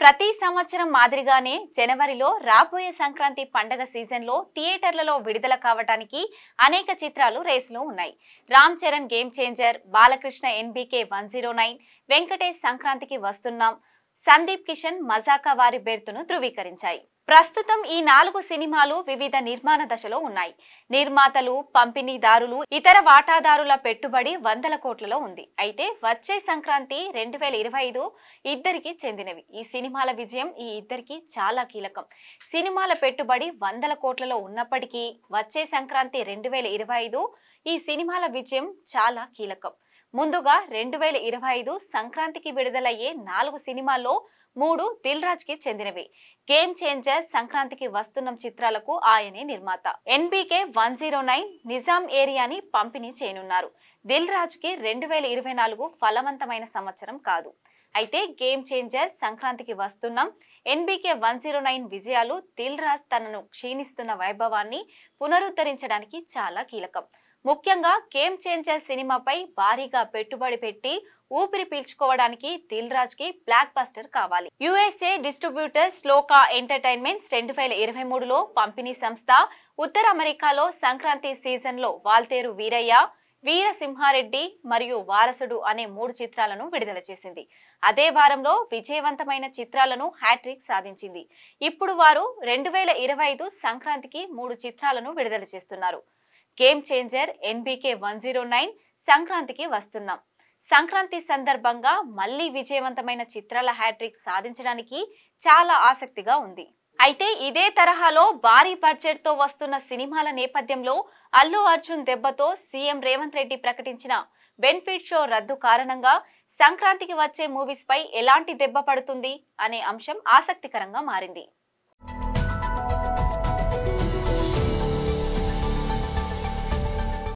ప్రతి సంవత్సరం మాదిరిగానే జనవరిలో రాబోయే సంక్రాంతి పండగ సీజన్లో థియేటర్లలో విడుదల కావడానికి అనేక చిత్రాలు రేసులో ఉన్నాయి. Ram Charan game changer, Balakrishna NBK 109, Venkatesh సంక్రాంతికి వస్తున్నాం, సందీప్ కిషన్ మజాకా వారి బెర్తును ధృవీకరించాయి. ప్రస్తుతం ఈ 4 సినిమాలు వివిధ నిర్మాణ దశలో ఉన్నాయి. నిర్మాతలు, పంపిణీదారులు, ఇతర వాటాదారుల పెట్టుబడి వందల కోట్లలో ఉంది. అయితే వచ్చే సంక్రాంతి 2025 ఇద్దరికి చెందినవి. ఈ సినిమాల విజయం ఈ ఇద్దరికి చాలా కీలకం. సినిమాల పెట్టుబడి వందల కోట్లలో ఉన్నప్పటికీ వచ్చే సంక్రాంతి 2025 ఈ సినిమాల విజయం చాలా కీలకం. ముందుగా 2025 సంక్రాంతికి విడుదలయ్యే 4 సినిమాల్లో 3 దిల్ రాజ్ కి చెందినవి. గేమ్ చేంజర్, సంక్రాంతికి వస్తున్న చిత్రాలకు ఆయనే నిర్మాత. ఎన్బీకే 109 నిజాం ఏరియాని పంపిణీ చేయనున్నారు. దిల్ రాజ్ కి 2024 ఫలవంతమైన సంవత్సరం కాదు. అయితే గేమ్ చేంజర్, సంక్రాంతికి వస్తున్నాం, ఎన్బీకే 109 విజయాలు దిల్ రాజ్ తనను క్షీణిస్తున్న వైభవాన్ని పునరుద్ధరించడానికి చాలా కీలకం. ముఖ్యంగా గేమ్ చేంజర్ సినిమాపై భారీగా పెట్టుబడి పెట్టి ఊపిరి పీల్చుకోవడానికి దిల్ రాజ్ కి బ్లాక్ బస్టర్ కావాలి. యుఎస్ఏ డిస్ట్రిబ్యూటర్ శ్లోకా ఎంటర్టైన్మెంట్స్ 2023లో పంపిణీ సంస్థ ఉత్తర అమెరికాలో సంక్రాంతి సీజన్ లో వాల్తేరు వీరయ్య, వీరసింహారెడ్డి మరియు వారసుడు అనే 3 చిత్రాలను విడుదల చేసింది. అదే వారంలో విజయవంతమైన చిత్రాలను హ్యాట్రిక్ సాధించింది. ఇప్పుడు వారు 2025 సంక్రాంతికి 3 చిత్రాలను విడుదల చేస్తున్నారు. గేమ్ చేంజర్, ఎన్బీకే 109, సంక్రాంతికి వస్తున్నాం. సంక్రాంతి సందర్భంగా మళ్లీ విజయవంతమైన చిత్రాల హ్యాట్రిక్ సాధించడానికి చాలా ఆసక్తిగా ఉంది. అయితే ఇదే తరహాలో భారీ బడ్జెట్ తో వస్తున్న సినిమాల నేపథ్యంలో అల్లు అర్జున్ దెబ్బతో సీఎం రేవంత్ రెడ్డి ప్రకటించిన బెనిఫిట్ షో రద్దు కారణంగా సంక్రాంతికి వచ్చే మూవీస్ పై ఎలాంటి దెబ్బ పడుతుంది అనే అంశం ఆసక్తికరంగా మారింది.